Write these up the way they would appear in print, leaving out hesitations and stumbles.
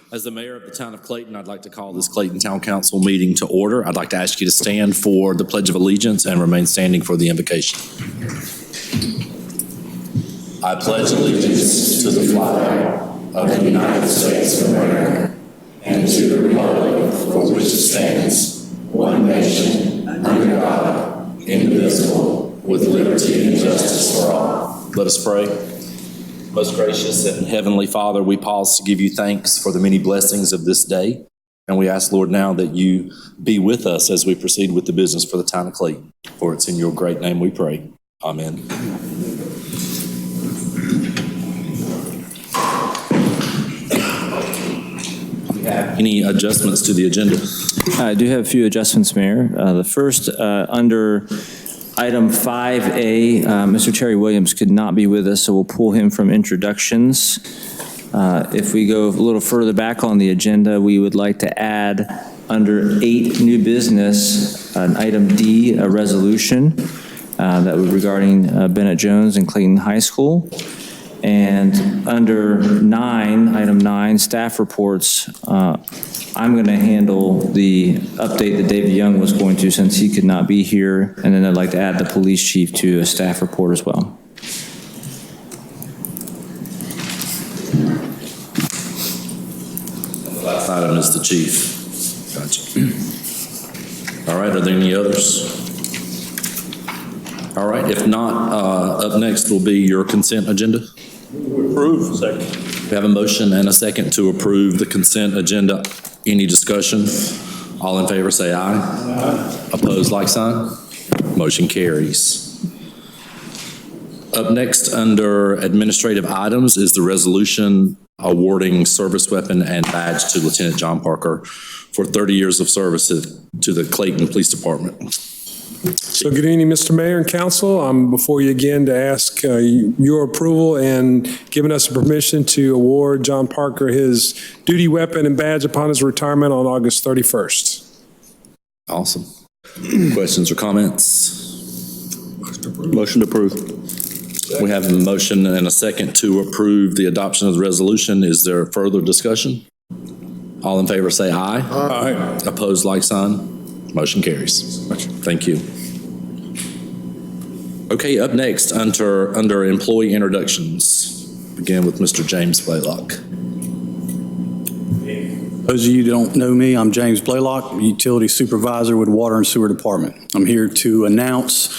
As the mayor of the town of Clayton, I'd like to call this Clayton Town Council meeting to order. I'd like to ask you to stand for the Pledge of Allegiance and remain standing for the invocation. I pledge allegiance to the flag of the United States of America and to the republic for which it stands, one nation, under God, indivisible, with liberty and justice for all. Let us pray. Most gracious and heavenly Father, we pause to give you thanks for the many blessings of this day. And we ask, Lord, now that you be with us as we proceed with the business for the town of Clayton. For it's in your great name we pray. Amen. Any adjustments to the agenda? I do have a few adjustments, Mayor. The first, under Item 5A, Mr. Terry Williams could not be with us, so we'll pull him from introductions. If we go a little further back on the agenda, we would like to add under 8 new business, an Item D, a resolution that would regarding Bennett Jones and Clayton High School. And under 9, Item 9, staff reports, I'm going to handle the update that David Young was going to since he could not be here. And then I'd like to add the police chief to a staff report as well. Last item is the chief. Gotcha. All right, are there any others? All right, if not, up next will be your consent agenda. Approve. Second. We have a motion and a second to approve the consent agenda. Any discussion? All in favor say aye. Aye. Opposed, like sign. Motion carries. Up next under administrative items is the resolution awarding service weapon and badge to Lieutenant John Parker for 30 years of service to the Clayton Police Department. So good evening, Mr. Mayor and Council. I'm before you again to ask your approval and giving us permission to award John Parker his duty weapon and badge upon his retirement on August 31st. Awesome. Questions or comments? Motion to approve. We have a motion and a second to approve the adoption of the resolution. Is there further discussion? All in favor say aye. Aye. Opposed, like sign. Motion carries. Thank you. Okay, up next, under employee introductions, begin with Mr. James Blaylock. Those of you who don't know me, I'm James Blaylock, Utility Supervisor with Water and Sewer Department. I'm here to announce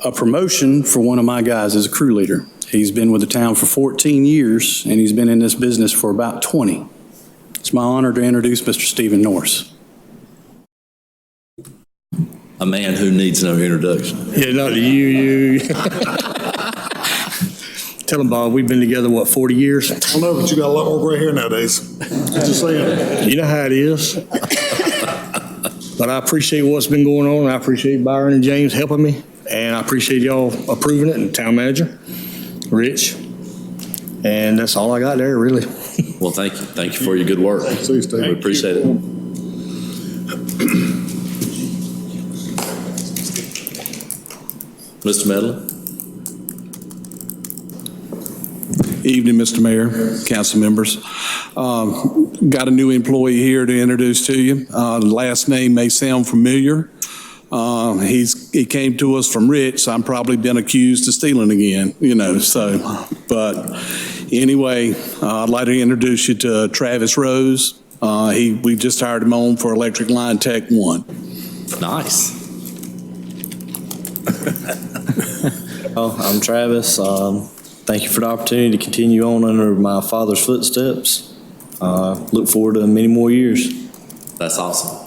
a promotion for one of my guys as a crew leader. He's been with the town for 14 years, and he's been in this business for about 20. It's my honor to introduce Mr. Stephen Norris. A man who needs no introduction. Yeah, no, you. Tell him, Bob, we've been together, 40 years? I don't know, but you got a lot more gray hair nowadays. Just saying. You know how it is. But I appreciate what's been going on. I appreciate Byron and James helping me. And I appreciate y'all approving it, and town manager, Rich. And that's all I got there, really. Well, thank you. Thank you for your good work. See you, Steve. We appreciate it. Mr. Medley. Evening, Mr. Mayor, council members. Got a new employee here to introduce to you. Last name may sound familiar. He came to us from Rich, so I'm probably been accused of stealing again, but anyway, I'd like to introduce you to Travis Rose. We just hired him on for Electric Line Tech 1. Nice. Well, I'm Travis. Thank you for the opportunity to continue on under my father's footsteps. Look forward to many more years. That's awesome.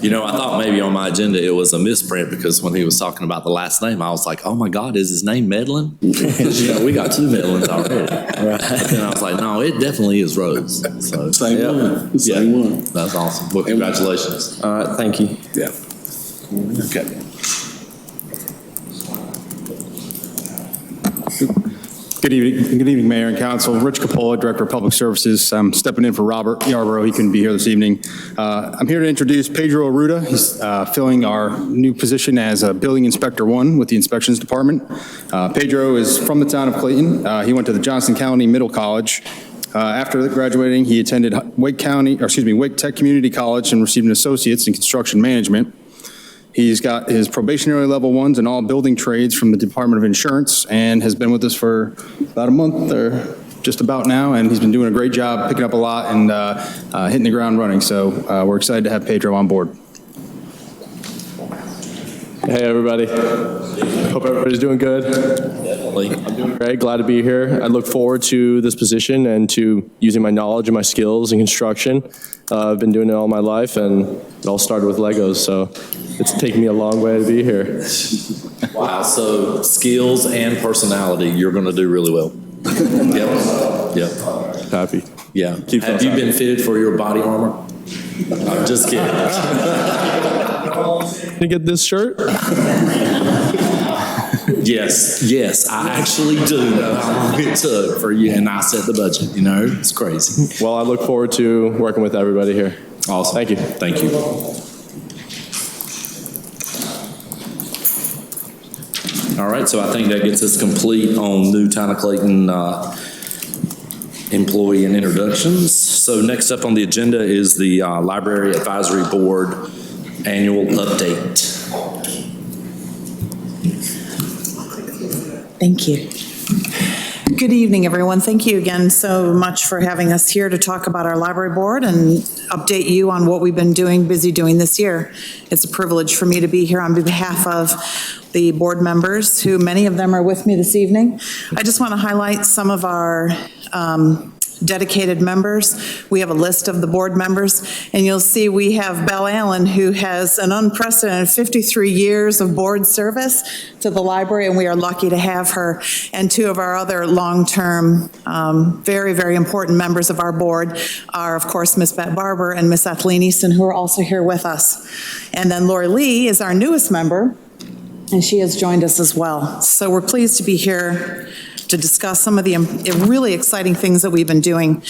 I thought maybe on my agenda it was a misprint because when he was talking about the last name, I was like, oh my God, is his name Medlin? Because, we got 2 Medlins already. Right. And I was like, no, it definitely is Rose. So, Same one. Same one. That's awesome. Well, congratulations. All right, thank you. Yeah. Okay. Good evening, Mayor and Council. Rich Capola, Director of Public Services. I'm stepping in for Robert Yarborough. He couldn't be here this evening. I'm here to introduce Pedro Arruda. He's filling our new position as a Building Inspector 1 with the Inspections Department. Pedro is from the town of Clayton. He went to the Johnson County Middle College. After graduating, he attended Wake Tech Community College and received an Associate's in Construction Management. He's got his probationary level 1s in all building trades from the Department of Insurance and has been with us for about a month or just about now, and he's been doing a great job, picking up a lot and hitting the ground running. So we're excited to have Pedro on board. Hey, everybody. Hope everybody's doing good. Definitely. I'm doing great. Glad to be here. I look forward to this position and to using my knowledge and my skills in construction. I've been doing it all my life, and it all started with Legos, so it's taken me a long way to be here. Wow, so skills and personality, you're going to do really well. Yep. Happy. Yeah. Have you been fitted for your body armor? I'm just kidding. Can you get this shirt? Yes, I actually do know how long it took for you, and I set the budget, it's crazy. Well, I look forward to working with everybody here. Awesome. Thank you. Thank you. All right, so I think that gets us complete on new Town of Clayton employee and introductions. So next up on the agenda is the Library Advisory Board annual update. Thank you. Good evening, everyone. Thank you again so much for having us here to talk about our library board and update you on what we've been busy doing this year. It's a privilege for me to be here on behalf of the board members, who many of them are with me this evening. I just want to highlight some of our dedicated members. We have a list of the board members, and you'll see we have Belle Allen, who has an unprecedented 53 years of board service to the library, and we are lucky to have her. And two of our other long-term, very, very important members of our board are, of course, Miss Bette Barber and Miss Ethelene Easton, who are also here with us. And then Lori Lee is our newest member, and she has joined us as well. So we're pleased to be here to discuss some of the really exciting things that we've been doing.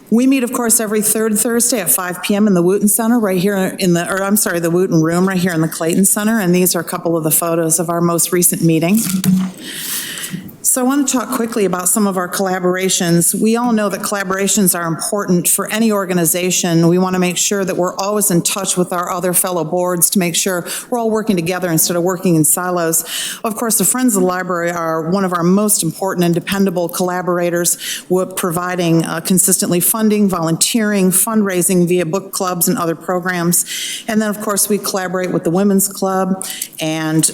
We meet, of course, every third Thursday at 5 p.m. in the Wooten Center right here the Wooten Room right here in the Clayton Center, and these are a couple of the photos of our most recent meeting. So I want to talk quickly about some of our collaborations. We all know that collaborations are important for any organization. We want to make sure that we're always in touch with our other fellow boards to make sure we're all working together instead of working in silos. Of course, the Friends of the Library are one of our most important and dependable collaborators with providing consistently funding, volunteering, fundraising via book clubs and other programs. And then, of course, we collaborate with the Women's Club, and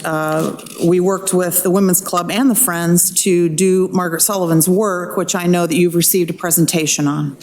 we worked with the Women's Club and the Friends to do Margaret Sullivan's work, which I know that you've received a presentation on.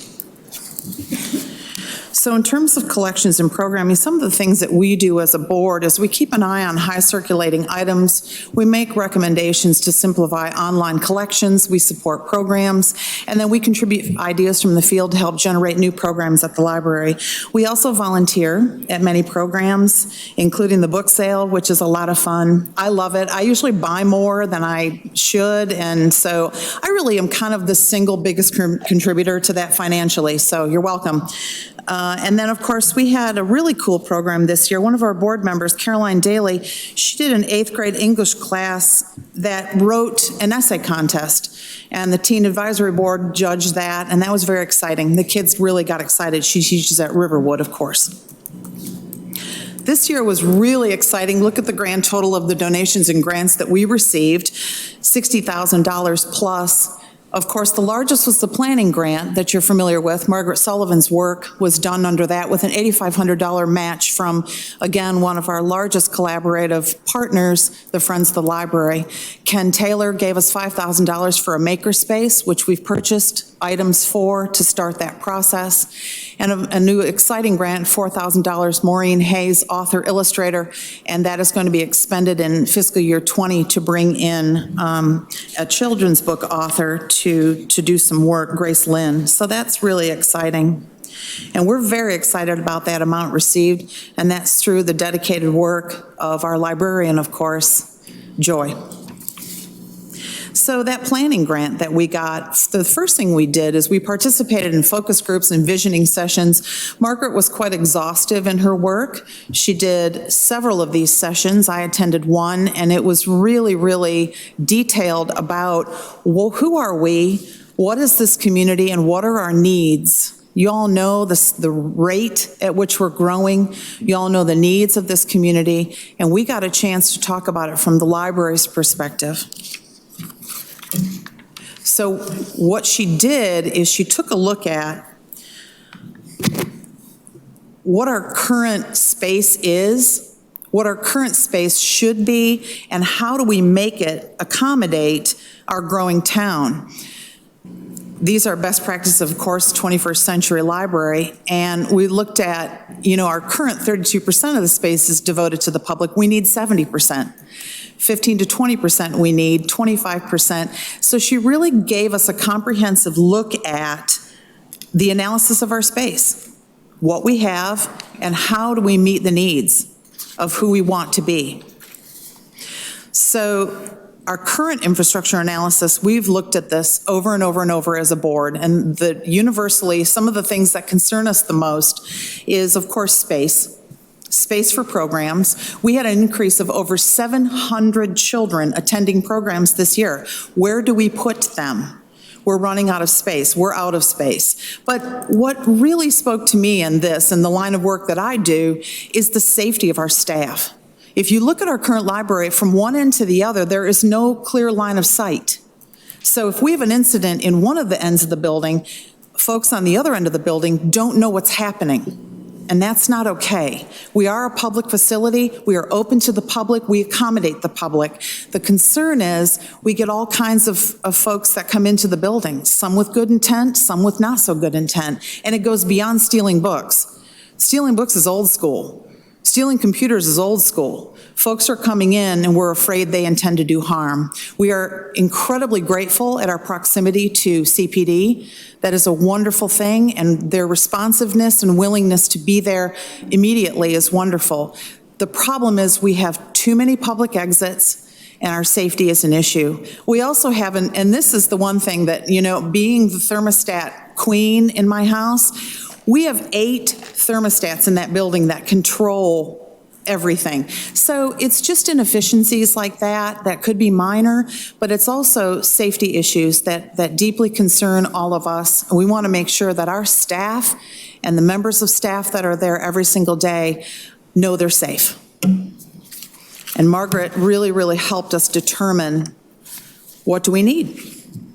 So in terms of collections and programming, some of the things that we do as a board is we keep an eye on high circulating items. We make recommendations to simplify online collections. We support programs, and then we contribute ideas from the field to help generate new programs at the library. We also volunteer at many programs, including the book sale, which is a lot of fun. I love it. I usually buy more than I should, and so I really am kind of the single biggest contributor to that financially, so you're welcome. And then, of course, we had a really cool program this year. One of our board members, Caroline Daly, she did an 8th grade English class that wrote an essay contest. And the Teen Advisory Board judged that, and that was very exciting. The kids really got excited. She teaches at Riverwood, of course. This year was really exciting. Look at the grand total of the donations and grants that we received, $60,000 plus. Of course, the largest was the planning grant that you're familiar with. Margaret Sullivan's work was done under that with an $8,500 match from, again, one of our largest collaborative partners, the Friends of the Library. Ken Taylor gave us $5,000 for a makerspace, which we've purchased items for to start that process. And a new exciting grant, $4,000, Maureen Hayes, author, illustrator, and that is going to be expended in fiscal year 20 to bring in a children's book author to do some work, Grace Lynn. So that's really exciting. And we're very excited about that amount received, and that's through the dedicated work of our librarian, of course, Joy. So that planning grant that we got, the first thing we did is we participated in focus groups and visioning sessions. Margaret was quite exhaustive in her work. She did several of these sessions. I attended one, and it was really, really detailed about, well, who are we? What is this community, and what are our needs? You all know the rate at which we're growing. You all know the needs of this community, and we got a chance to talk about it from the library's perspective. So what she did is she took a look at what our current space is, what our current space should be, and how do we make it accommodate our growing town. These are best practices, of course, 21st century library, and we looked at, our current 32% of the space is devoted to the public. We need 70%. 15 to 20% we need, 25%. So she really gave us a comprehensive look at the analysis of our space, what we have, and how do we meet the needs of who we want to be. So our current infrastructure analysis, we've looked at this over and over and over as a board, and universally, some of the things that concern us the most is, of course, space for programs. We had an increase of over 700 children attending programs this year. Where do we put them? We're running out of space. We're out of space. But what really spoke to me in this, and the line of work that I do, is the safety of our staff. If you look at our current library, from one end to the other, there is no clear line of sight. So if we have an incident in one of the ends of the building, folks on the other end of the building don't know what's happening. And that's not okay. We are a public facility. We are open to the public. We accommodate the public. The concern is we get all kinds of folks that come into the building, some with good intent, some with not so good intent. And it goes beyond stealing books. Stealing books is old school. Stealing computers is old school. Folks are coming in and we're afraid they intend to do harm. We are incredibly grateful at our proximity to CPD. That is a wonderful thing, and their responsiveness and willingness to be there immediately is wonderful. The problem is we have too many public exits, and our safety is an issue. We also have, and this is the one thing that, being the thermostat queen in my house, we have 8 thermostats in that building that control everything. So it's just inefficiencies like that could be minor, but it's also safety issues that deeply concern all of us. We want to make sure that our staff and the members of staff that are there every single day know they're safe. And Margaret really, really helped us determine, what do we need?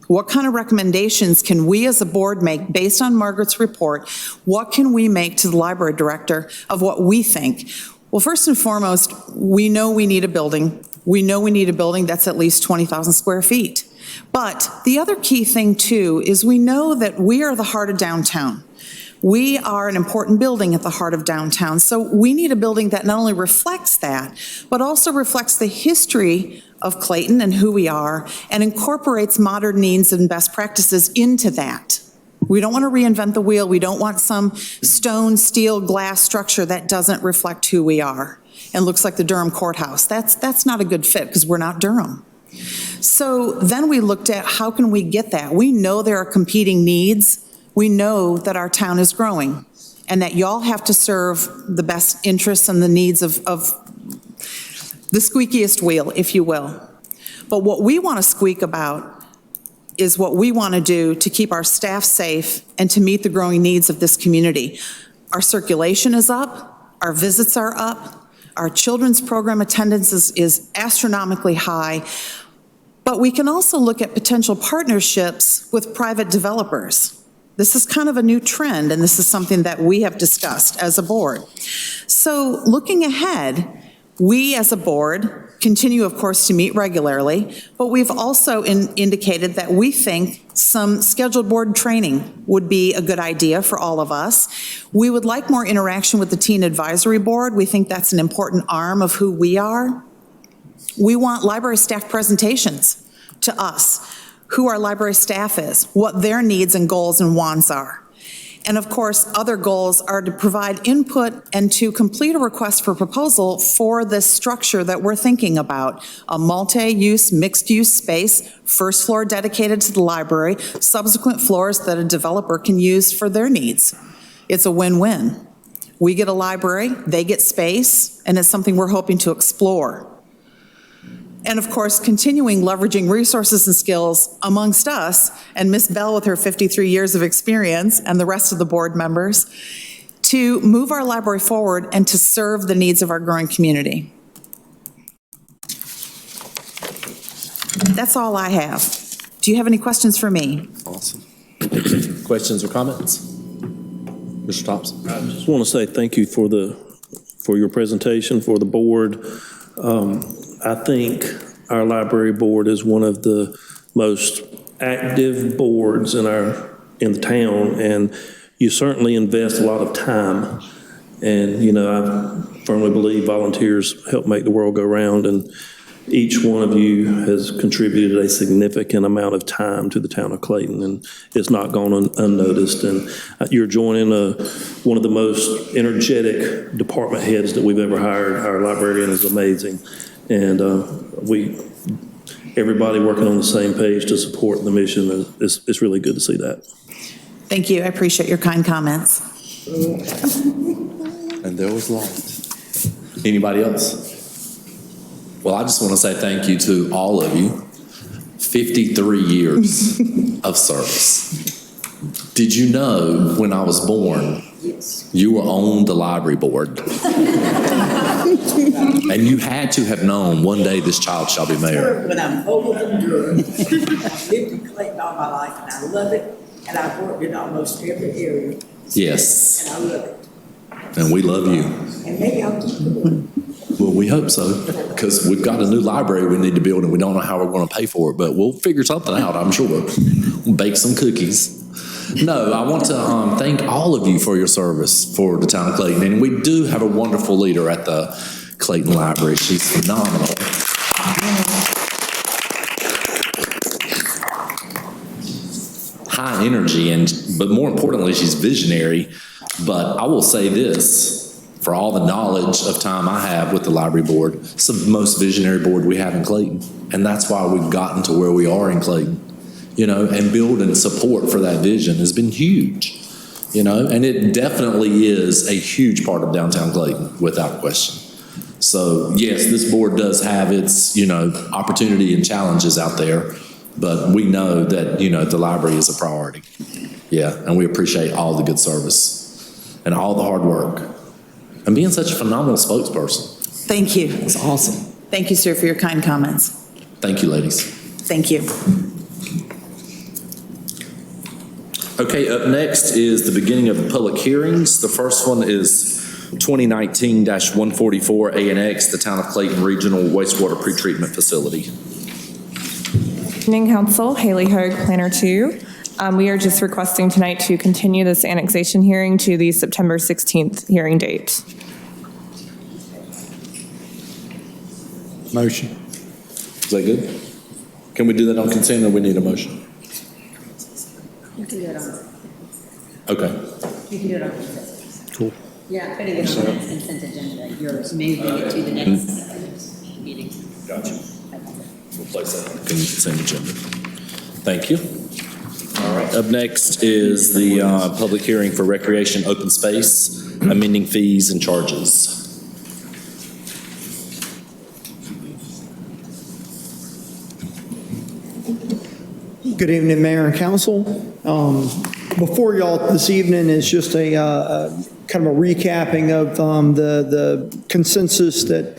What kind of recommendations can we as a board make based on Margaret's report? What can we make to the library director of what we think? Well, first and foremost, we know we need a building. We know we need a building that's at least 20,000 square feet. But the other key thing, too, is we know that we are the heart of downtown. We are an important building at the heart of downtown. So we need a building that not only reflects that, but also reflects the history of Clayton and who we are, and incorporates modern needs and best practices into that. We don't want to reinvent the wheel. We don't want some stone, steel, glass structure that doesn't reflect who we are and looks like the Durham courthouse. That's not a good fit because we're not Durham. So then we looked at how can we get that? We know there are competing needs. We know that our town is growing and that y'all have to serve the best interests and the needs of the squeakiest wheel, if you will. But what we want to squeak about is what we want to do to keep our staff safe and to meet the growing needs of this community. Our circulation is up, our visits are up, our children's program attendance is astronomically high, but we can also look at potential partnerships with private developers. This is kind of a new trend, and this is something that we have discussed as a board. So looking ahead, we as a board continue, of course, to meet regularly, but we've also indicated that we think some scheduled board training would be a good idea for all of us. We would like more interaction with the Teen Advisory Board. We think that's an important arm of who we are. We want library staff presentations to us, who our library staff is, what their needs and goals and wants are. And of course, other goals are to provide input and to complete a request for proposal for this structure that we're thinking about, a multi-use, mixed-use space, first floor dedicated to the library, subsequent floors that a developer can use for their needs. It's a win-win. We get a library, they get space, and it's something we're hoping to explore. And of course, continuing leveraging resources and skills amongst us, and Ms. Bell with her 53 years of experience, and the rest of the board members, to move our library forward and to serve the needs of our growing community. That's all I have. Do you have any questions for me? Awesome. Questions or comments? Mr. Thompson? I just want to say thank you for your presentation, for the board. I think our library board is one of the most active boards in the town, and you certainly invest a lot of time. And, you know, I firmly believe volunteers help make the world go round, and each one of you has contributed a significant amount of time to the town of Clayton, and it's not gone unnoticed. And you're joining one of the most energetic department heads that we've ever hired. Our librarian is amazing. And everybody working on the same page to support the mission, it's really good to see that. Thank you. I appreciate your kind comments. And there was light. Anybody else? Well, I just want to say thank you to all of you. 53 years of service. Did you know when I was born, you were on the library board? And you had to have known one day this child shall be mayor. When I'm older than good. I've lived in Clayton all my life, and I love it, and I've worked in almost every area. Yes. And I love it. And we love you. And maybe I'll keep going. Well, we hope so, because we've got a new library we need to build, and we don't know how we're going to pay for it, but we'll figure something out, I'm sure. We'll bake some cookies. No, I want to thank all of you for your service for the town of Clayton, and we do have a wonderful leader at the Clayton Library. She's phenomenal. High energy, but more importantly, she's visionary. But I will say this, for all the knowledge of time I have with the library board, it's the most visionary board we have in Clayton. And that's why we've gotten to where we are in Clayton. You know, and building support for that vision has been huge, you know, and it definitely is a huge part of downtown Clayton, without question. So, yes, this board does have its, you know, opportunity and challenges out there, but we know that, you know, the library is a priority. Yeah, and we appreciate all the good service and all the hard work and being such a phenomenal spokesperson. Thank you. It's awesome. Thank you, sir, for your kind comments. Thank you, ladies. Thank you. Okay, up next is the beginning of the public hearings. The first one is 2019-144 ANX, the Town of Clayton Regional Wastewater Pretreatment Facility. Good evening, Council. Haley Hoag, Planner 2. We are just requesting tonight to continue this annexation hearing to the September 16th hearing date. Motion. Is that good? Can we do that on consent, or we need a motion? You can do it on. Okay. You can do it on consent. Cool. Yeah, putting it on the next consent agenda, you're moving it to the next meeting. Gotcha. We'll place that on the consent agenda. Thank you. All right. Up next is the public hearing for recreation open space, amending fees and charges. Good evening, Mayor and Council. Before y'all this evening is just a kind of a recapping of the consensus that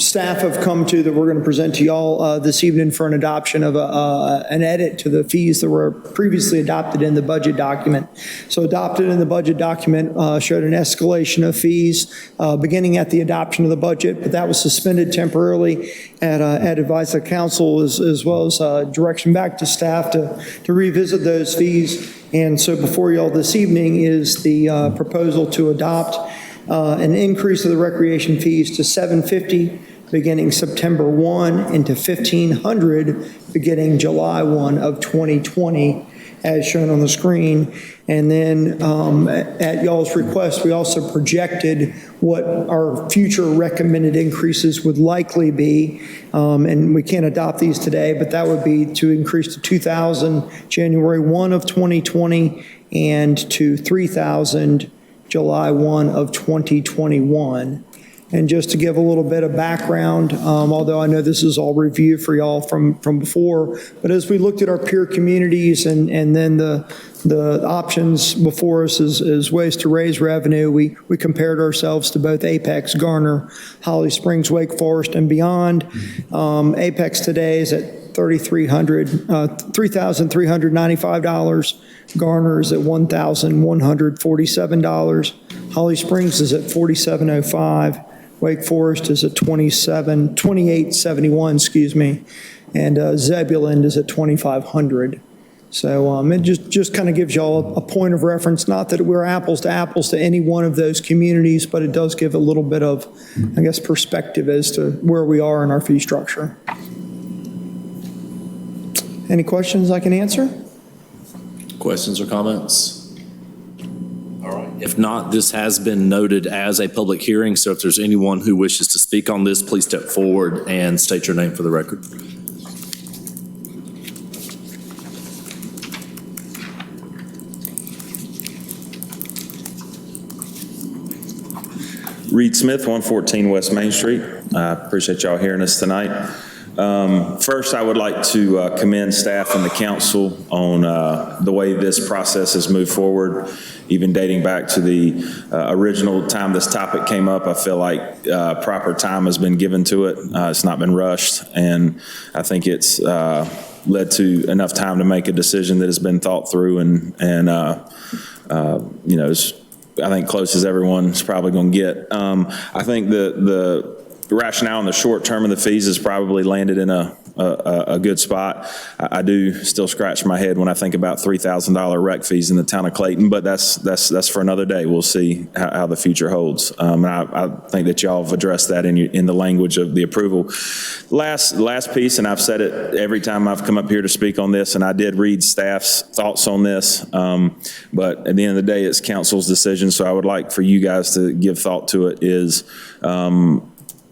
staff have come to that we're going to present to y'all this evening for an adoption of an edit to the fees that were previously adopted in the budget document. So adopted in the budget document showed an escalation of fees beginning at the adoption of the budget, but that was suspended temporarily at advice of council as well as direction back to staff to revisit those fees. And so before y'all this evening is the proposal to adopt an increase of the recreation fees to $750 beginning September 1 and to $1,500 beginning July 1 of 2020. as shown on the screen. And then at y'all's request, we also projected what our future recommended increases would likely be. And we can't adopt these today, but that would be to increase to 2,000 January 1 of 2020 and to 3,000 July 1 of 2021. And just to give a little bit of background, although I know this is all review for y'all from before, but as we looked at our peer communities and then the options before us as ways to raise revenue, we compared ourselves to both Apex, Garner, Holly Springs, Wake Forest, and beyond. Apex today is at $3,395. Garner is at $1,147. Holly Springs is at $4,705. Wake Forest is at $2,871, excuse me, and Zebulon is at $2,500. So it just kind of gives y'all a point of reference, not that we're apples to any one of those communities, but it does give a little bit of, I guess, perspective as to where we are in our fee structure. Any questions I can answer? Questions or comments? All right. If not, this has been noted as a public hearing, so if there's anyone who wishes to speak on this, please step forward and state your name for the record. Reed Smith, 114 West Main Street. I appreciate y'all hearing us tonight. First, I would like to commend staff and the council on the way this process has moved forward, even dating back to the original time this topic came up. I feel like proper time has been given to it. It's not been rushed, and I think it's led to enough time to make a decision that has been thought through and you know, I think close as everyone's probably going to get. I think the rationale in the short term of the fees has probably landed in a good spot. I do still scratch my head when I think about $3,000 rec fees in the town of Clayton, but that's for another day. We'll see how the future holds. And I think that y'all have addressed that in the language of the approval. Last piece, and I've said it every time I've come up here to speak on this, and I did read staff's thoughts on this, but at the end of the day, it's council's decision, so I would like for you guys to give thought to it, is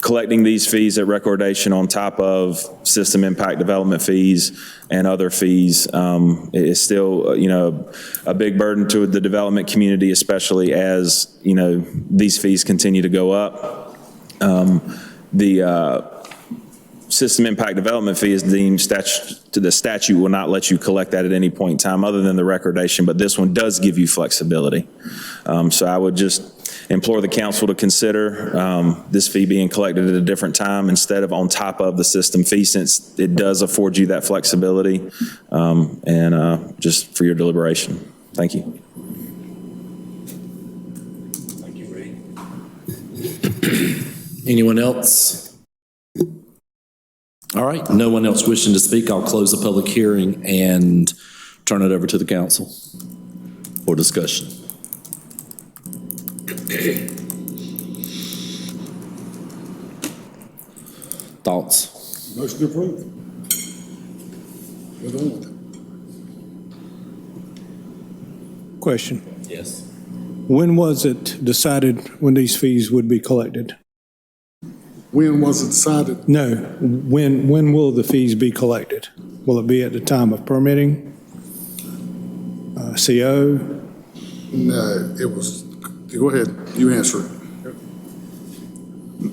collecting these fees at recordation on top of system impact development fees and other fees is still, you know, a big burden to the development community, especially as, you know, these fees continue to go up. The system impact development fee is deemed the statute will not let you collect that at any point in time other than the recordation, but this one does give you flexibility. So I would just implore the council to consider this fee being collected at a different time instead of on top of the system fee, since it does afford you that flexibility, and just for your deliberation. Thank you. Thank you, Ray. Anyone else? All right, no one else wishing to speak. I'll close the public hearing and turn it over to the council for discussion. Thoughts? Motion to approve. We're done with it. Question. Yes. When was it decided when these fees would be collected? When was it decided? No, when will the fees be collected? Will it be at the time of permitting? CO? No, it was, go ahead, you answer it.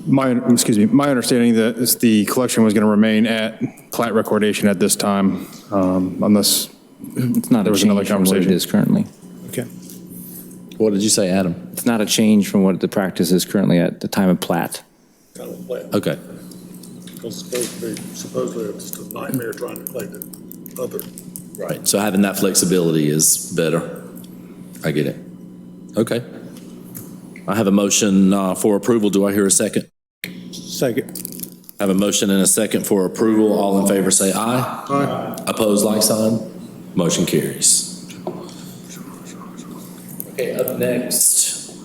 My understanding that the collection was going to remain at plat recordation at this time, unless it's not there was another conversation. What it is currently. Okay. What did you say, Adam? It's not a change from what the practice is currently at the time of plat. Okay. Because it's supposedly just a nightmare trying to collect it. Right, so having that flexibility is better. I get it. Okay. I have a motion for approval. Do I hear a second? Second. I have a motion and a second for approval. All in favor say aye. Aye. Opposed, like sign. Motion carries. Okay, up next,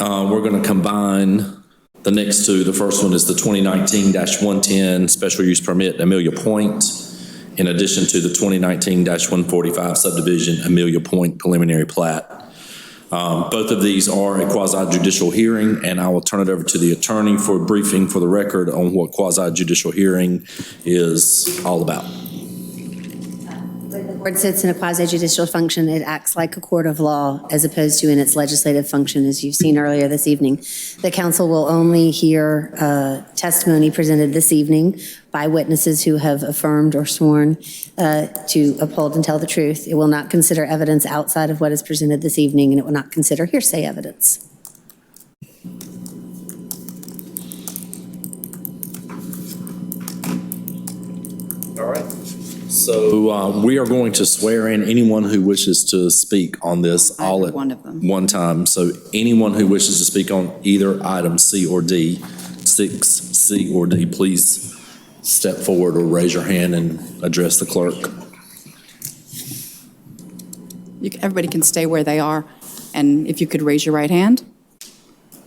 we're going to combine the next two. The first one is the 2019-110 special use permit, Amelia Point, in addition to the 2019-145 subdivision Amelia Point preliminary plat. Both of these are a quasi-judicial hearing, and I will turn it over to the attorney for a briefing for the record on what quasi-judicial hearing is all about. When the board sits in a quasi-judicial function, it acts like a court of law as opposed to in its legislative function, as you've seen earlier this evening. The council will only hear testimony presented this evening by witnesses who have affirmed or sworn to uphold and tell the truth. It will not consider evidence outside of what is presented this evening, and it will not consider hearsay evidence. All right. So we are going to swear in anyone who wishes to speak on this all at one time. So anyone who wishes to speak on either item C or D, 6C or D, please step forward or raise your hand and address the clerk. Everybody can stay where they are, and if you could raise your right hand.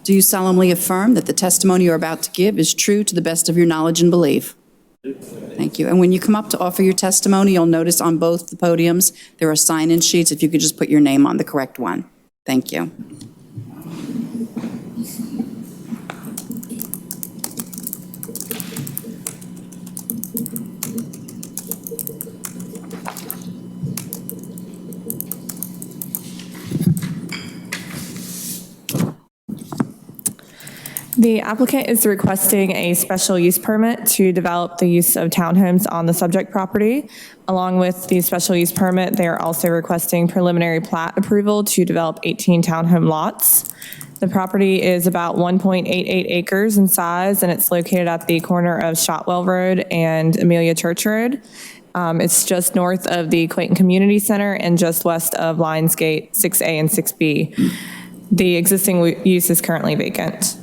Do you solemnly affirm that the testimony you're about to give is true to the best of your knowledge and belief? Thank you. And when you come up to offer your testimony, you'll notice on both the podiums there are sign-in sheets. If you could just put your name on the correct one. Thank you. The applicant is requesting a special use permit to develop the use of townhomes on the subject property. Along with the special use permit, they are also requesting preliminary plat approval to develop 18 townhome lots. The property is about 1.88 acres in size, and it's located at the corner of Shotwell Road and Amelia Church Road. It's just north of the Clayton Community Center and just west of Lionsgate 6A and 6B. The existing use is currently vacant.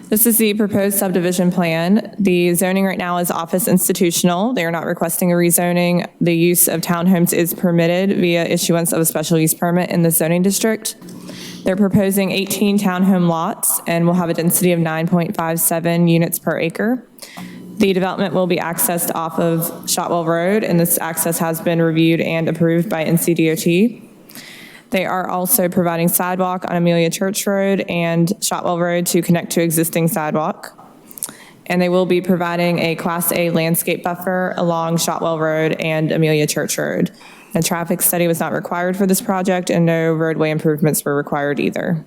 This is the proposed subdivision plan. The zoning right now is office institutional. They are not requesting a rezoning. The use of townhomes is permitted via issuance of a special use permit in the zoning district. They're proposing 18 townhome lots and will have a density of 9.57 units per acre. The development will be accessed off of Shotwell Road, and this access has been reviewed and approved by NCDOT. They are also providing sidewalk on Amelia Church Road and Shotwell Road to connect to existing sidewalk. And they will be providing a Class A landscape buffer along Shotwell Road and Amelia Church Road. A traffic study was not required for this project, and no roadway improvements were required either.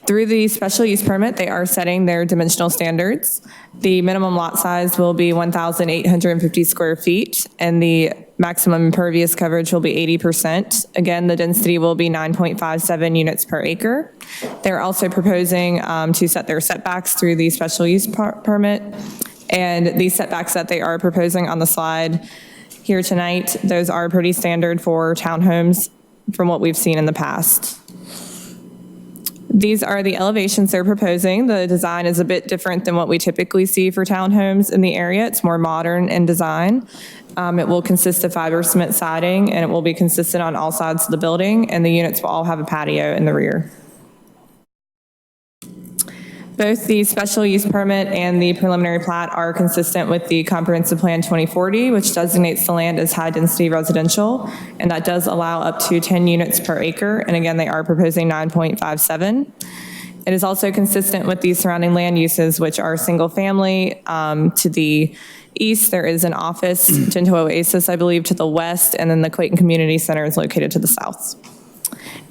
Through the special use permit, they are setting their dimensional standards. The minimum lot size will be 1,850 square feet, and the maximum impervious coverage will be 80%. Again, the density will be 9.57 units per acre. They're also proposing to set their setbacks through the special use permit. And these setbacks that they are proposing on the slide here tonight, those are pretty standard for townhomes from what we've seen in the past. These are the elevations they're proposing. The design is a bit different than what we typically see for townhomes in the area. It's more modern in design. It will consist of fiber cement siding, and it will be consistent on all sides of the building, and the units will all have a patio in the rear. Both the special use permit and the preliminary plat are consistent with the Comprehensive Plan 2040, which designates the land as high-density residential, and that does allow up to 10 units per acre, and again, they are proposing 9.57. It is also consistent with the surrounding land uses, which are single-family. To the east, there is an office, Gento Oasis, I believe, to the west, and then the Clayton Community Center is located to the south.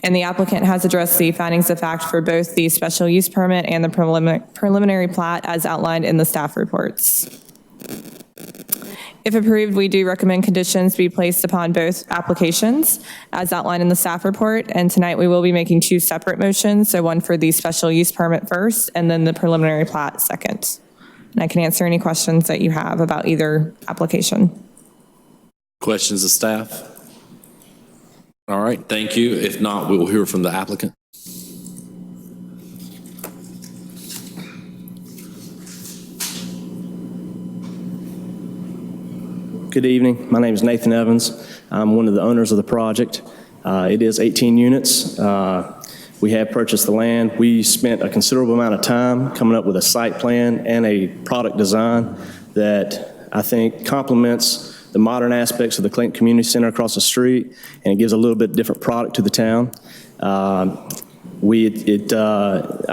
And the applicant has addressed the findings of fact for both the special use permit and the preliminary plat as outlined in the staff reports. If approved, we do recommend conditions be placed upon both applications as outlined in the staff report. And tonight we will be making two separate motions. So one for the special use permit first and then the preliminary plat second. And I can answer any questions that you have about either application. Questions of staff? All right, thank you. If not, we will hear from the applicant. Good evening. My name is Nathan Evans. I'm one of the owners of the project. It is 18 units. We have purchased the land. We spent a considerable amount of time coming up with a site plan and a product design that I think complements the modern aspects of the Clayton Community Center across the street, and it gives a little bit different product to the town. I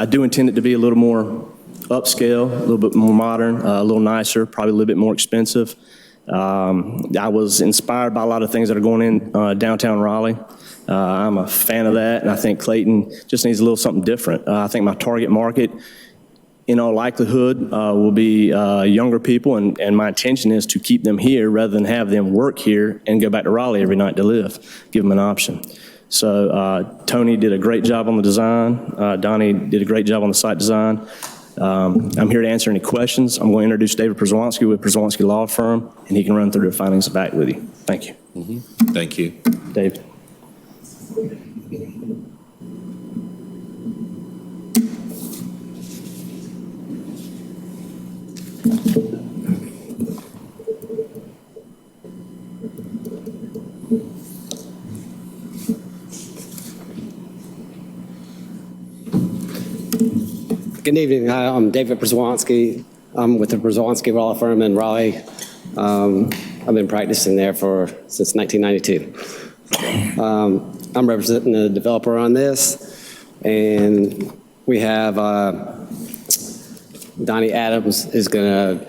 do intend it to be a little more upscale, a little bit more modern, a little nicer, probably a little bit more expensive. I was inspired by a lot of things that are going in downtown Raleigh. I'm a fan of that, and I think Clayton just needs a little something different. I think my target market, in all likelihood, will be younger people, and my intention is to keep them here rather than have them work here and go back to Raleigh every night to live, give them an option. So Tony did a great job on the design. Donnie did a great job on the site design. I'm here to answer any questions. I'm going to introduce David Przwanski with Przwanski Law Firm, and he can run through the findings of fact with you. Thank you. Thank you. David. Good evening. I'm David Przwanski. I'm with the Przwanski Law Firm in Raleigh. I've been practicing there since 1992. I'm representing the developer on this, and we have Donnie Adams is going to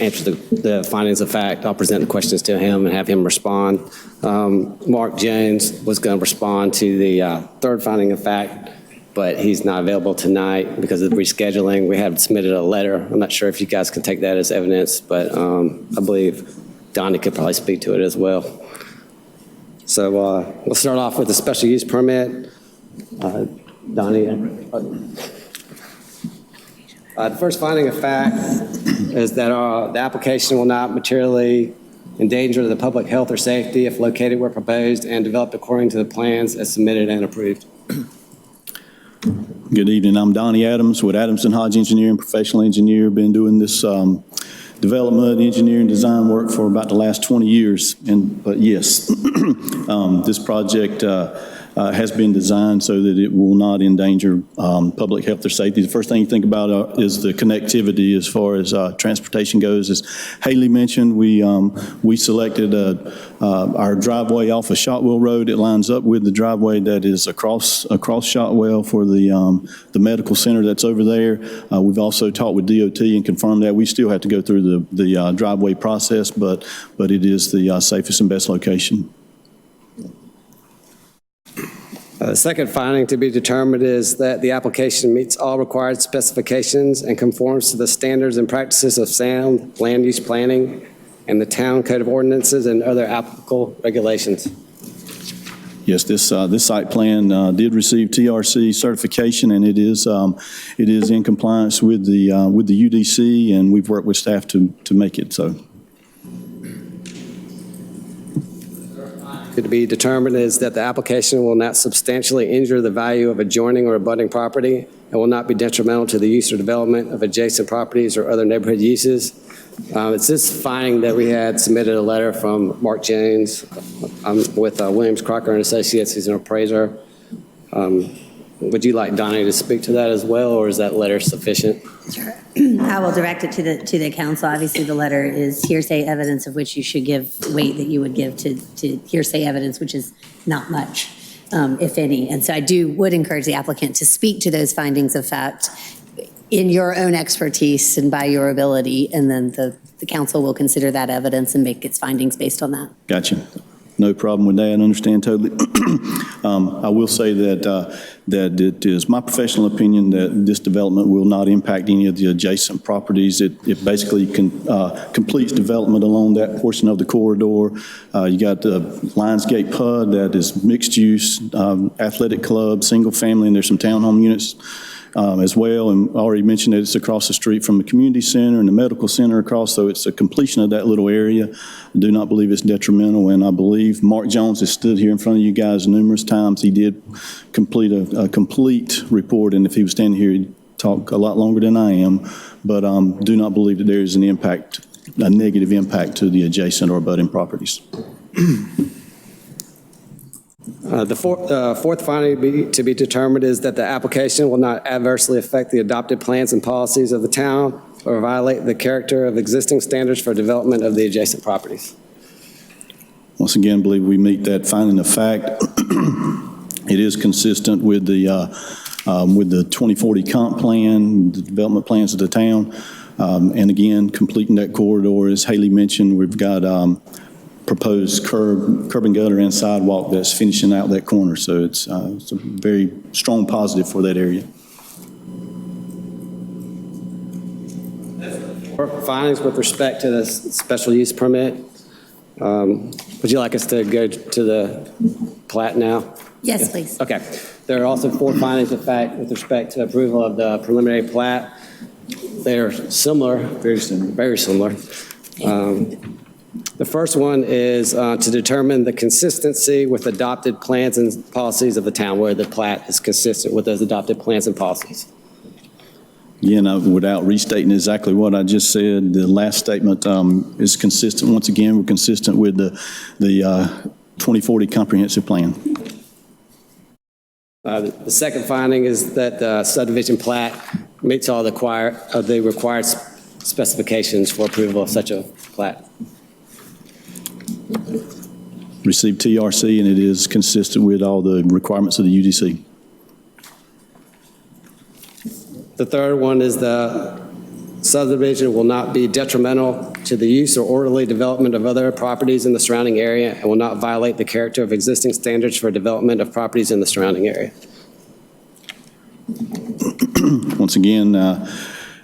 answer the findings of fact. I'll present the questions to him and have him respond. Mark Jones was going to respond to the third finding of fact, but he's not available tonight because of the rescheduling. We have submitted a letter. I'm not sure if you guys can take that as evidence, but I believe Donnie could probably speak to it as well. So we'll start off with the special use permit. Donnie. The first finding of fact is that the application will not materially endanger the public health or safety if located where proposed and developed according to the plans as submitted and approved. Good evening. I'm Donnie Adams with Adams & Hodge Engineering, professional engineer. Been doing this development, engineering, design work for about the last 20 years. But yes, this project has been designed so that it will not endanger public health or safety. The first thing you think about is the connectivity as far as transportation goes. As Haley mentioned, we selected our driveway off of Shotwell Road. It lines up with the driveway that is across Shotwell for the medical center that's over there. We've also talked with DOT and confirmed that we still have to go through the driveway process, but it is the safest and best location. The second finding to be determined is that the application meets all required specifications and conforms to the standards and practices of sound land use planning and the town code of ordinances and other applicable regulations. Yes, this site plan did receive TRC certification, and it is in compliance with the UDC, and we've worked with staff to make it so. To be determined is that the application will not substantially injure the value of adjoining or abutting property and will not be detrimental to the use or development of adjacent properties or other neighborhood uses. It's this finding that we had submitted a letter from Mark Jones. I'm with Williams Crocker and Associates. He's an appraiser. Would you like Donnie to speak to that as well, or is that letter sufficient? Sure. I will direct it to the council. Obviously, the letter is hearsay evidence of which you should give weight that you would give to hearsay evidence, which is not much, if any. And so I would encourage the applicant to speak to those findings of fact in your own expertise and by your ability, and then the council will consider that evidence and make its findings based on that. Gotcha. No problem with that. I understand totally. I will say that it is my professional opinion that this development will not impact any of the adjacent properties. It basically completes development along that portion of the corridor. You got the Lionsgate PUD that is mixed use, athletic club, single family, and there's some townhome units as well. And I already mentioned that it's across the street from the community center and the medical center across, so it's a completion of that little area. I do not believe it's detrimental, and I believe Mark Jones has stood here in front of you guys numerous times. He did complete a complete report, and if he was standing here, he'd talk a lot longer than I am, but do not believe that there is a negative impact to the adjacent or abutting properties. The fourth finding to be determined is that the application will not adversely affect the adopted plans and policies of the town or violate the character of existing standards for development of the adjacent properties. Once again, believe we meet that finding of fact. It is consistent with the 2040 comp plan, the development plans of the town. And again, completing that corridor, as Haley mentioned, we've got proposed curb and gutter and sidewalk that's finishing out that corner. So it's a very strong positive for that area. Findings with respect to the special use permit. Would you like us to go to the plat now? Yes, please. Okay. There are also 4 findings of fact with respect to approval of the preliminary plat. They're similar, very similar. The first one is to determine the consistency with adopted plans and policies of the town, where the plat is consistent with those adopted plans and policies. Again, without restating exactly what I just said, the last statement is consistent. Once again, we're consistent with the 2040 comprehensive plan. The second finding is that the subdivision plat meets all the required specifications for approval of such a plat. Received TRC, and it is consistent with all the requirements of the UDC. The third one is the subdivision will not be detrimental to the use or orderly development of other properties in the surrounding area and will not violate the character of existing standards for development of properties in the surrounding area. Once again,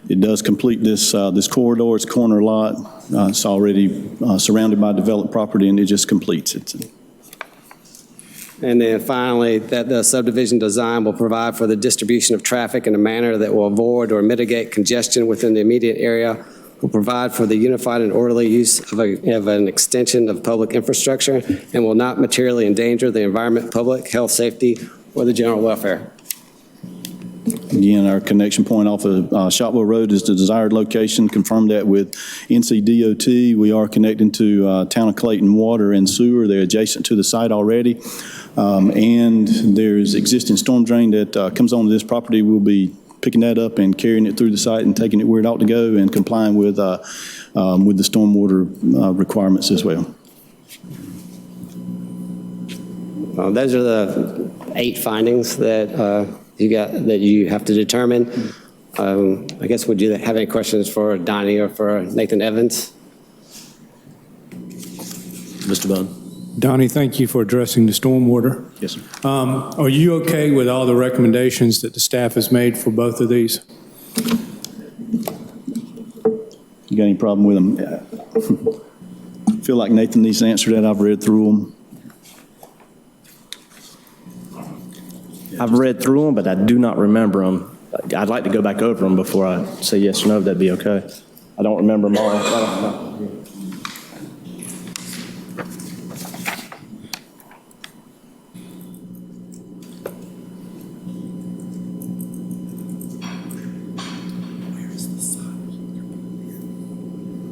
it does complete this corridor. It's a corner lot. It's already surrounded by developed property, and it just completes it. And then finally, that the subdivision design will provide for the distribution of traffic in a manner that will avoid or mitigate congestion within the immediate area, will provide for the unified and orderly use of an extension of public infrastructure, and will not materially endanger the environment, public health, safety, or the general welfare. Again, our connection point off of Shotwell Road is the desired location. Confirmed that with NCDOT. We are connecting to Town of Clayton water and sewer. They're adjacent to the site already. And there's existing storm drain that comes onto this property. We'll be picking that up and carrying it through the site and taking it where it ought to go and complying with the stormwater requirements as well. Those are the 8 findings that you have to determine. I guess, would you have any questions for Donnie or for Nathan Evans? Mr. Bone. Donnie, thank you for addressing the stormwater. Yes, sir. Are you okay with all the recommendations that the staff has made for both of these? You got any problem with them? I feel like Nathan needs to answer that. I've read through them. I've read through them, but I do not remember them. I'd like to go back over them before I say yes or no. That'd be okay. I don't remember them all.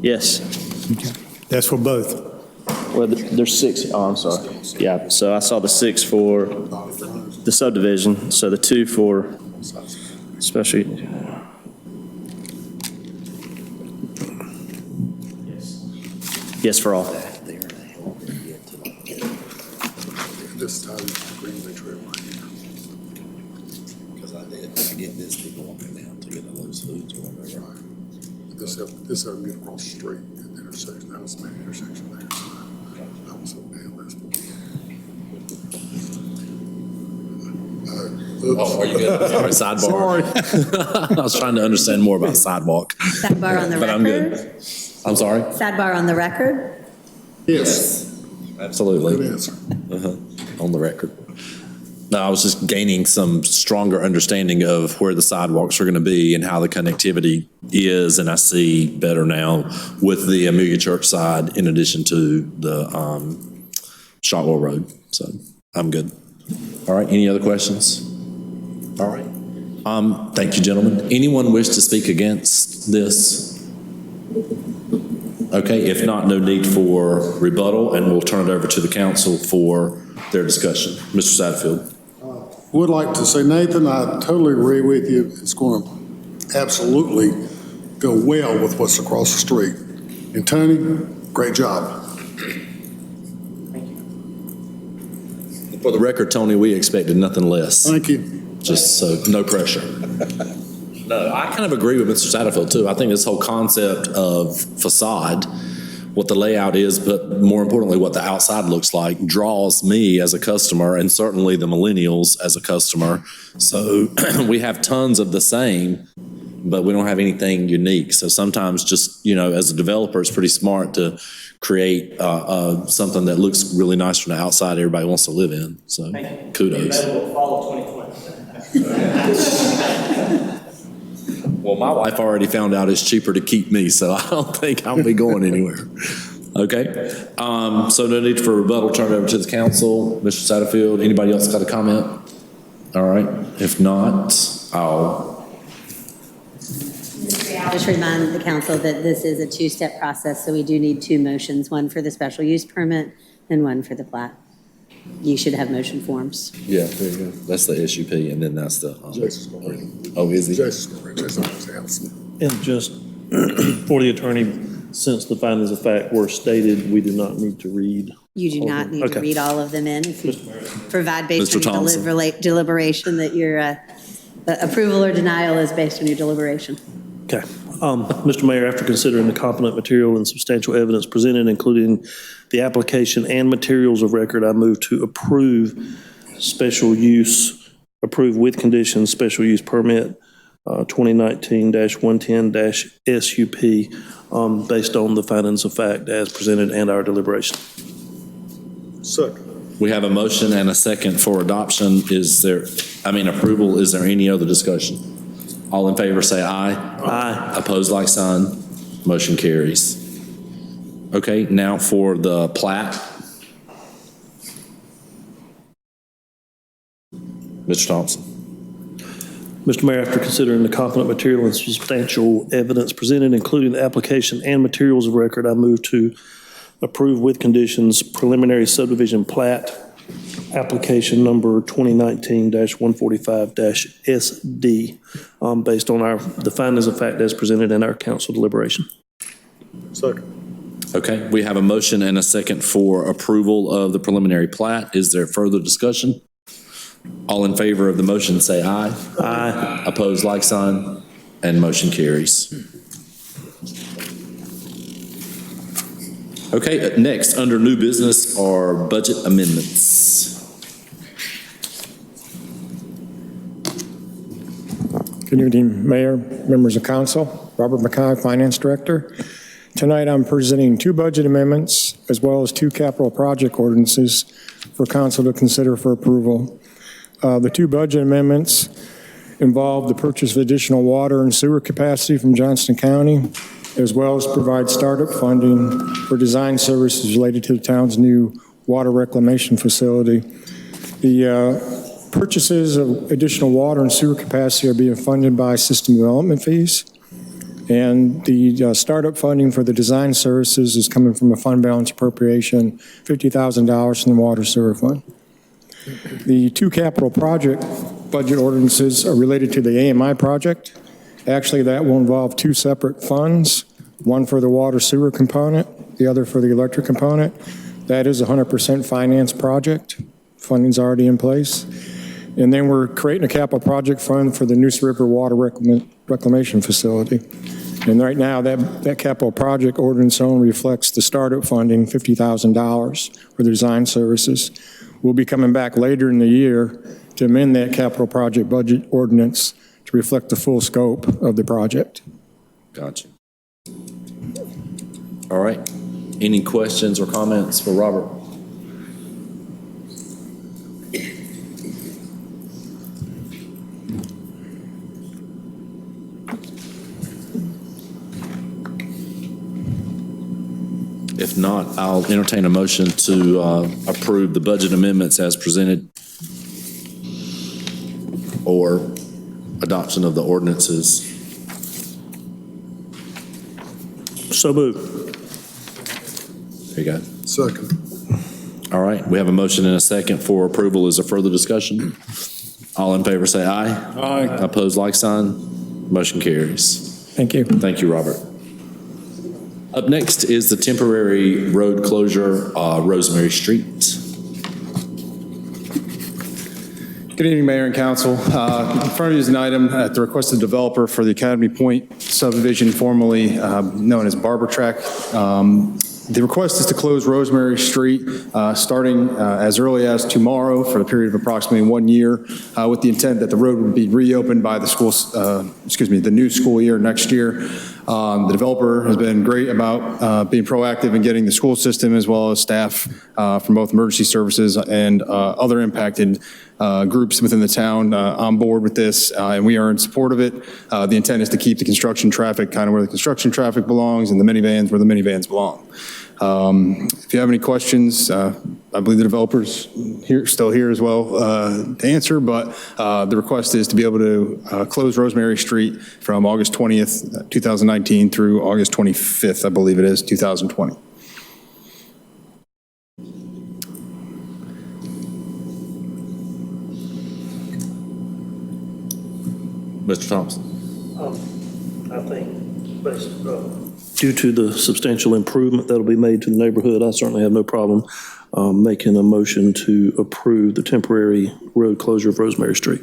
Yes. Okay. That's for both. Well, there's 6. Oh, I'm sorry. Yeah, so I saw the 6 for the subdivision, so the 2 for special. Yes, for all. This time, Greenway Trail right here. Because I get this people walking down to get those foods or whatever. This up get across the street at the intersection. That was the main intersection there. So I was up down this one. Oh, are you good? Sorry, sidebar. Sorry. I was trying to understand more about sidewalk. Sidebar on the But record? I'm good. I'm sorry? Sidebar on the record? Yes. Absolutely. Good answer. On the record. No, I was just gaining some stronger understanding of where the sidewalks are going to be and how the connectivity is, and I see better now with the Amelia Church side in addition to the Shotwell Road. So I'm good. All right, any other questions? All right. Thank you, gentlemen. Anyone wish to speak against this? Okay, if not, no need for rebuttal, and we'll turn it over to the council for their discussion. Mr. Sadfield. Would like to say, Nathan, I totally agree with you. It's going to absolutely go well with what's across the street. And Tony, great job. For the record, Tony, we expected nothing less. Thank you. Just so, no pressure. No, I kind of agree with Mr. Satterfield too. I think this whole concept of facade, what the layout is, but more importantly, what the outside looks like, draws me as a customer and certainly the millennials as a customer. So we have tons of the same, but we don't have anything unique. So sometimes just, as a developer, it's pretty smart to create something that looks really nice from the outside everybody wants to live in. So kudos. Well, my wife already found out it's cheaper to keep me, so I don't think I'll be going anywhere. Okay. So no need for rebuttal. Turn it over to the council. Mr. Satterfield, anybody else got a comment? All right. If not, I'll just remind the council that this is a two-step process, so we do need two motions, one for the special use permit and one for the plat. You should have motion forms. Yeah, there you go. That's the SUP, and then that's the. Jason's going to read. Oh, is he? Jason's going to read. Jason knows the house. And just for the attorney, since the findings of fact were stated, we do not need to read. You do not need to read all of them in. If you provide based Mr. on your deliberation that your approval or denial is based on your deliberation. Okay. Mr. Mayor, after considering the competent material and substantial evidence presented, including the application and materials of record, I move to approve approve with conditions, special use permit 2019-110-SUP based on the findings of fact as presented and our deliberation. Second. We have a motion and a second for adoption. Approval. Is there any other discussion? All in favor say aye. Aye. Opposed, like sign. Motion carries. Okay, now for the plat. Mr. Thompson. Mr. Mayor, after considering the competent material and substantial evidence presented, including the application and materials of record, I move to approve with conditions preliminary subdivision plat application number 2019-145-SD based on the findings of fact as presented in our council deliberation. Second. Okay, we have a motion and a second for approval of the preliminary plat. Is there further discussion? All in favor of the motion say aye. Aye. Opposed, like sign, and motion carries. Okay, next, under new business are budget amendments. Good evening, Mayor, members of council. Robert McKay, Finance Director. Tonight I'm presenting two budget amendments as well as two capital project ordinances for council to consider for approval. The two budget amendments involve the purchase of additional water and sewer capacity from Johnston County, as well as provide startup funding for design services related to the town's new water reclamation facility. The purchases of additional water and sewer capacity are being funded by system development fees. And the startup funding for the design services is coming from a fund balance appropriation, $50,000 from the water sewer fund. The two capital project budget ordinances are related to the AMI project. Actually, that will involve two separate funds, one for the water sewer component, the other for the electric component. That is a 100% finance project. Funding's already in place. And then we're creating a capital project fund for the Neuse River Water Reclamation Facility. And right now, that capital project ordinance only reflects the startup funding, $50,000 for the design services. We'll be coming back later in the year to amend that capital project budget ordinance to reflect the full scope of the project. Gotcha. All right. Any questions or comments for Robert? If not, I'll entertain a motion to approve the budget amendments as presented or adoption of the ordinances. So moved. There you go. Second. All right, we have a motion and a second for approval. Is there further discussion? All in favor say aye. Aye. Opposed, like sign. Motion carries. Thank you. Thank you, Robert. Up next is the temporary road closure, Rosemary Street. Good evening, Mayor and Council. In front of you is an item at the request of the developer for the Academy Point subdivision, formerly known as Barber Track. The request is to close Rosemary Street starting as early as tomorrow for a period of approximately 1 year, with the intent that the road would be reopened by the new school year next year. The developer has been great about being proactive in getting the school system as well as staff from both emergency services and other impacted groups within the town on board with this, and we are in support of it. The intent is to keep the construction traffic kind of where the construction traffic belongs and the minivans where the minivans belong. If you have any questions, I believe the developer's still here as well to answer, but the request is to be able to close Rosemary Street from August 20th, 2019 through August 25th, I believe it is, 2020. Mr. Thompson. I think due to the substantial improvement that'll be made to the neighborhood, I certainly have no problem making a motion to approve the temporary road closure of Rosemary Street.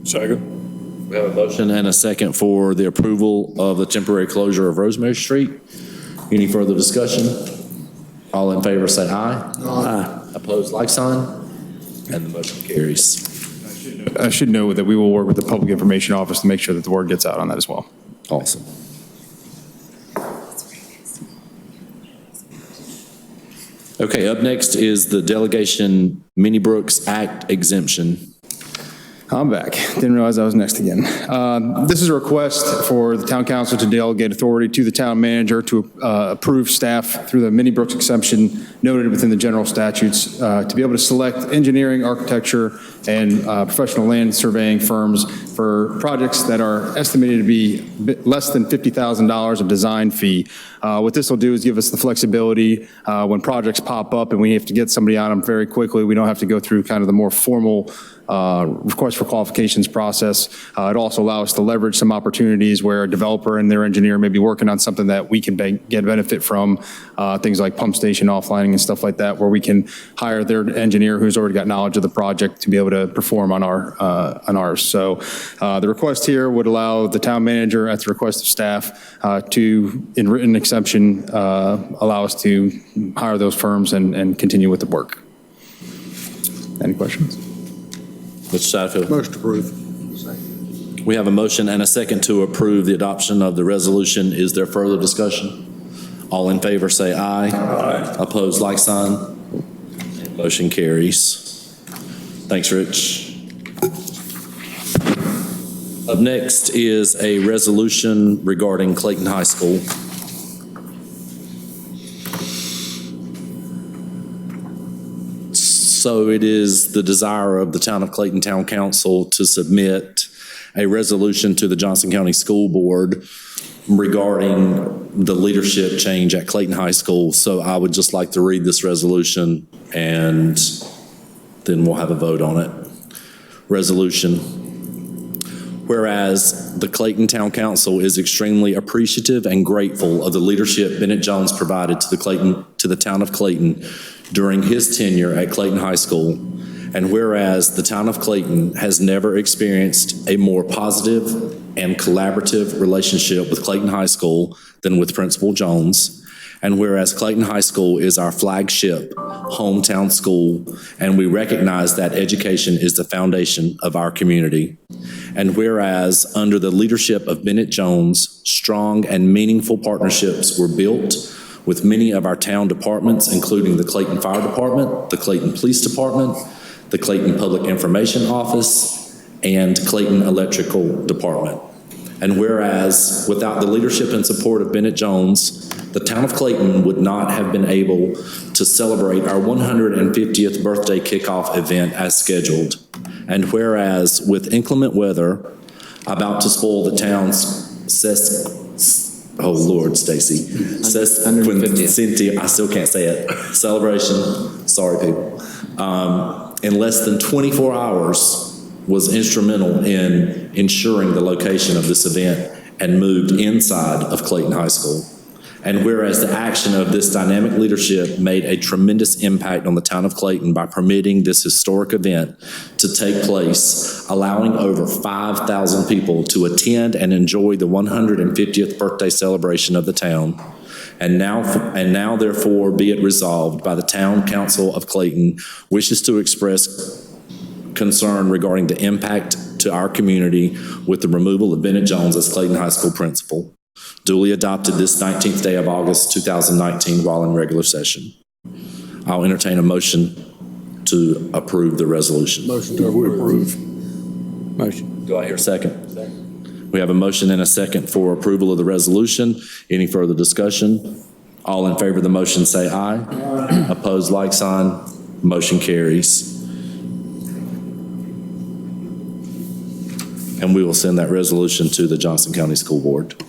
Second. We have a motion and a second for the approval of the temporary closure of Rosemary Street. Any further discussion? All in favor say aye. Aye. Opposed, like sign. And the motion carries. I should know that we will work with the Public Information Office to make sure that the word gets out on that as well. Awesome. Okay, up next is the delegation Minnie Brooks Act exemption. I'm back. Didn't realize I was next again. This is a request for the town council to delegate authority to the town manager to approve staff through the Minnie Brooks exemption noted within the general statutes to be able to select engineering, architecture, and professional land surveying firms for projects that are estimated to be less than $50,000 of design fee. What this will do is give us the flexibility when projects pop up and we have to get somebody on them very quickly. We don't have to go through kind of the more formal request for qualifications process. It also allows us to leverage some opportunities where a developer and their engineer may be working on something that we can get benefit from, things like pump station offlining and stuff like that, where we can hire their engineer who's already got knowledge of the project to be able to perform on ours. So the request here would allow the town manager, at the request of staff, to, in written exception, allow us to hire those firms and continue with the work. Any questions? Mr. Satterfield. Motion approved. We have a motion and a second to approve the adoption of the resolution. Is there further discussion? All in favor say aye. Aye. Opposed, like sign. Motion carries. Thanks, Rich. Up next is a resolution regarding Clayton High School. So it is the desire of the Town of Clayton Town Council to submit a resolution to the Johnson County School Board regarding the leadership change at Clayton High School. So I would just like to read this resolution and then we'll have a vote on it. Resolution. Whereas the Clayton Town Council is extremely appreciative and grateful of the leadership Bennett Jones provided to the Town of Clayton during his tenure at Clayton High School, and whereas the Town of Clayton has never experienced a more positive and collaborative relationship with Clayton High School than with Principal Jones, and whereas Clayton High School is our flagship hometown school, and we recognize that education is the foundation of our community, and whereas under the leadership of Bennett Jones, strong and meaningful partnerships were built with many of our town departments, including the Clayton Fire Department, the Clayton Police Department, the Clayton Public Information Office, and Clayton Electrical Department. And whereas without the leadership and support of Bennett Jones, the Town of Clayton would not have been able to celebrate our 150th birthday kickoff event as scheduled. And whereas with inclement weather about to spoil the town's oh Lord, Stacy. I still can't say it. Celebration, sorry people. In less than 24 hours was instrumental in ensuring the location of this event and moved inside of Clayton High School. And whereas the action of this dynamic leadership made a tremendous impact on the town of Clayton by permitting this historic event to take place, allowing over 5,000 people to attend and enjoy the 150th birthday celebration of the town. And now therefore be it resolved by the Town Council of Clayton wishes to express concern regarding the impact to our community with the removal of Bennett Jones as Clayton High School principal, duly adopted this 19th day of August 2019 while in regular session. I'll entertain a motion to approve the resolution. Motion to approve. Motion. Do I hear a second? We have a motion and a second for approval of the resolution. Any further discussion? All in favor of the motion say aye. Aye. Opposed, like sign. Motion carries. And we will send that resolution to the Johnson County School Board.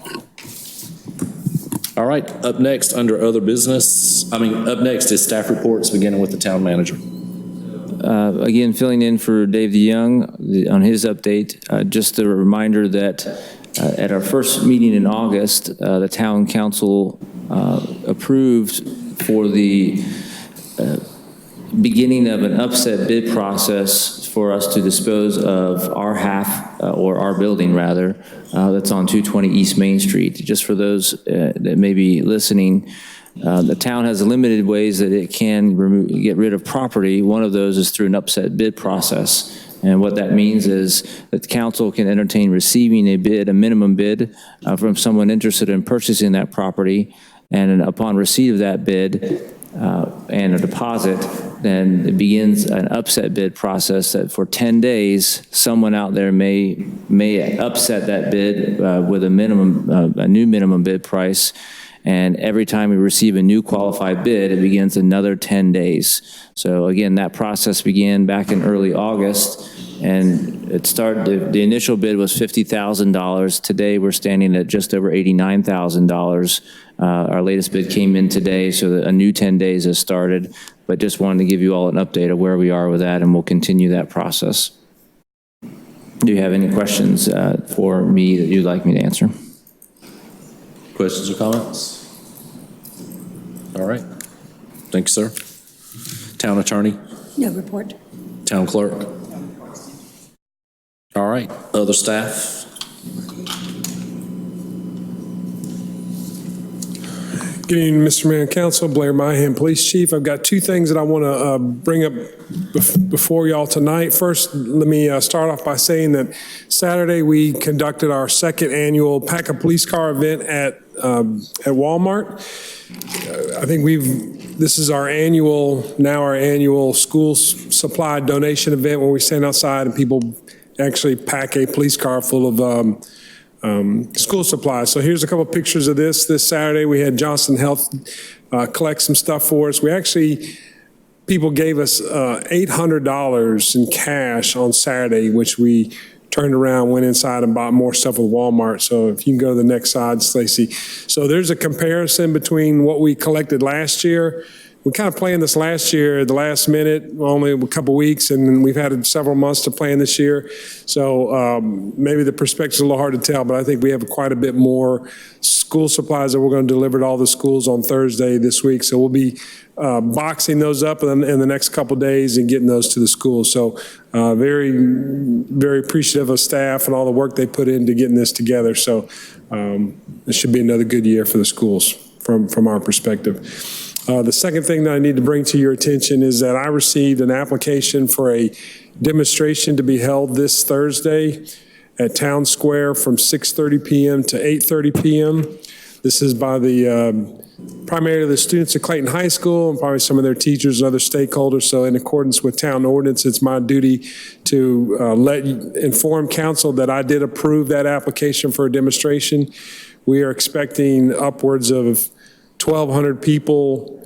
All right, up next under other business, up next is staff reports, beginning with the town manager. Again, filling in for Dave DeYoung on his update. Just a reminder that at our first meeting in August, the town council approved for the beginning of an upset bid process for us to dispose of our half, or our building rather, that's on 220 East Main Street. Just for those that may be listening, the town has limited ways that it can get rid of property. One of those is through an upset bid process. And what that means is that the council can entertain receiving a bid, a minimum bid, from someone interested in purchasing that property. And upon receipt of that bid and a deposit, then it begins an upset bid process that for 10 days, someone out there may upset that bid with a new minimum bid price. And every time we receive a new qualified bid, it begins another 10 days. So again, that process began back in early August, and it started, the initial bid was $50,000. Today, we're standing at just over $89,000. Our latest bid came in today, so that a new 10 days has started, but just wanted to give you all an update of where we are with that, and we'll continue that process. Do you have any questions for me that you'd like me to answer? Questions or comments? All right. Thank you, sir. Town attorney? No report. Town clerk? All right. Other staff? Good evening, Mr. Mayor and Council. Blair Myham, Police Chief. I've got two things that I want to bring up before y'all tonight. First, let me start off by saying that Saturday we conducted our second annual Pack a Police Car event at Walmart. I think this is our annual school supply donation event where we stand outside and people actually pack a police car full of school supplies. So here's a couple of pictures of this. This Saturday we had Johnson Health collect some stuff for us. People gave us $800 in cash on Saturday, which we turned around, went inside and bought more stuff with Walmart. So if you can go to the next slide, Stacey. So there's a comparison between what we collected last year. We kind of planned this last year at the last minute, only a couple weeks, and we've had several months to plan this year. So maybe the perspective's a little hard to tell, but I think we have quite a bit more school supplies that we're going to deliver to all the schools on Thursday this week. So we'll be boxing those up in the next couple days and getting those to the schools. So very, very appreciative of staff and all the work they put into getting this together. So it should be another good year for the schools from our perspective. The second thing that I need to bring to your attention is that I received an application for a demonstration to be held this Thursday at Town Square from 6:30 p.m. to 8:30 p.m. This is by primarily the students at Clayton High School and probably some of their teachers and other stakeholders. So in accordance with town ordinance, it's my duty to inform council that I did approve that application for a demonstration. We are expecting upwards of 1,200 people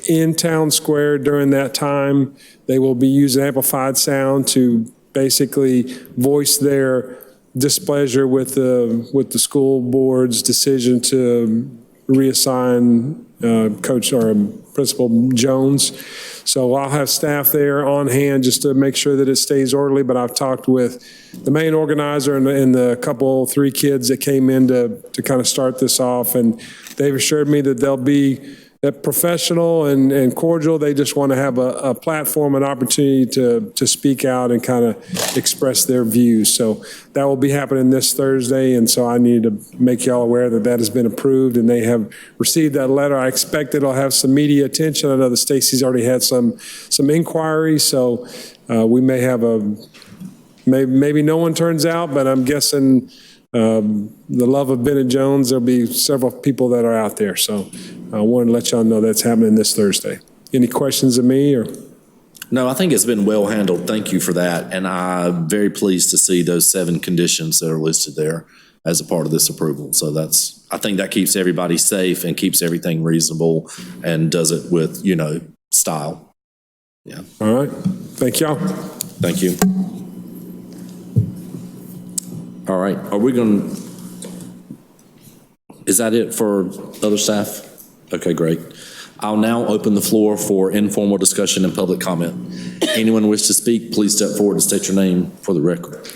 in Town Square during that time. They will be using amplified sound to basically voice their displeasure with the school board's decision to reassign Coach or Principal Jones. So I'll have staff there on hand just to make sure that it stays orderly, but I've talked with the main organizer and the couple, 3 kids that came in to kind of start this off, and they've assured me that they'll be professional and cordial. They just want to have a platform, an opportunity to speak out and kind of express their views. So that will be happening this Thursday, and so I need to make y'all aware that that has been approved, and they have received that letter. I expect it'll have some media attention. I know that Stacy's already had some inquiries, so we may have maybe no one turns out, but I'm guessing the love of Bennett Jones, there'll be several people that are out there. So I wanted to let y'all know that's happening this Thursday. Any questions of me or? No, I think it's been well handled. Thank you for that. And I'm very pleased to see those 7 conditions that are listed there as a part of this approval. So I think that keeps everybody safe and keeps everything reasonable and does it with, style. Yeah. All right. Thank y'all. Thank you. All right. Is that it for other staff? Okay, great. I'll now open the floor for informal discussion and public comment. Anyone wish to speak, please step forward and state your name for the record.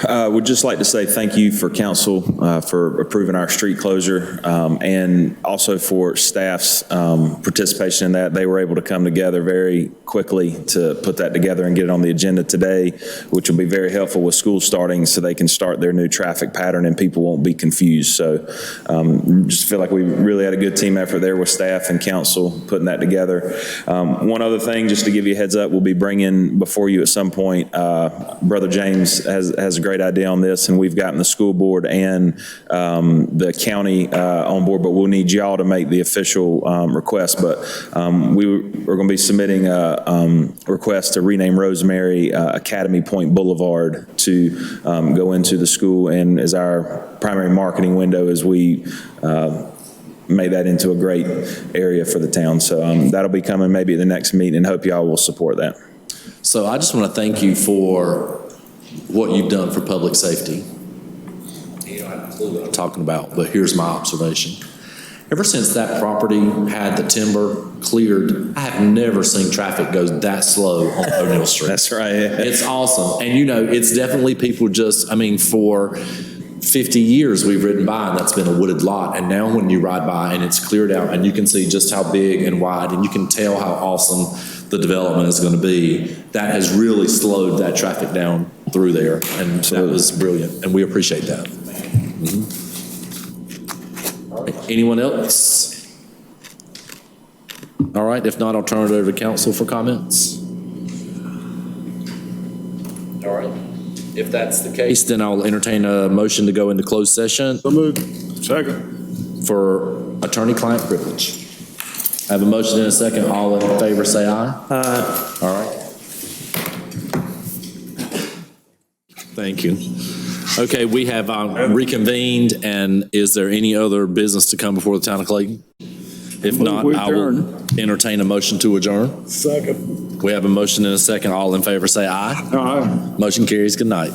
Would just like to say thank you for council for approving our street closure and also for staff's participation in that. They were able to come together very quickly to put that together and get it on the agenda today, which will be very helpful with school starting so they can start their new traffic pattern and people won't be confused. So just feel like we really had a good team effort there with staff and council putting that together. One other thing, just to give you a heads up, we'll be bringing before you at some point, Brother James has a great idea on this, and we've gotten the school board and the county on board, but we'll need y'all to make the official request. But we're going to be submitting a request to rename Rosemary Academy Point Boulevard to go into the school and as our primary marketing window as we made that into a great area for the town. So that'll be coming maybe at the next meeting, and hope y'all will support that. So I just want to thank you for what you've done for public safety. I have a clue what I'm talking about, but here's my observation. Ever since that property had the timber cleared, I have never seen traffic go that slow on O'Neill Street. That's right. Yeah. It's awesome. And it's definitely people for 50 years we've ridden by and that's been a wooded lot. And now when you ride by and it's cleared out and you can see just how big and wide and you can tell how awesome the development is going to be, that has really slowed that traffic down through there. And that was brilliant. And we appreciate that. Mm-hmm. All right. Anyone else? All right. If not, I'll turn it over to council for comments. All right. If that's the case, then I'll entertain a motion to go into closed session. So moved. Second. For attorney-client privilege. I have a motion and a second. All in favor say aye. Aye. All right. Thank you. Okay, we have reconvened, and is there any other business to come before the town of Clayton? If not, I will entertain a motion to adjourn. Second. We have a motion and a second. All in favor say aye. Aye. Motion carries. Good night.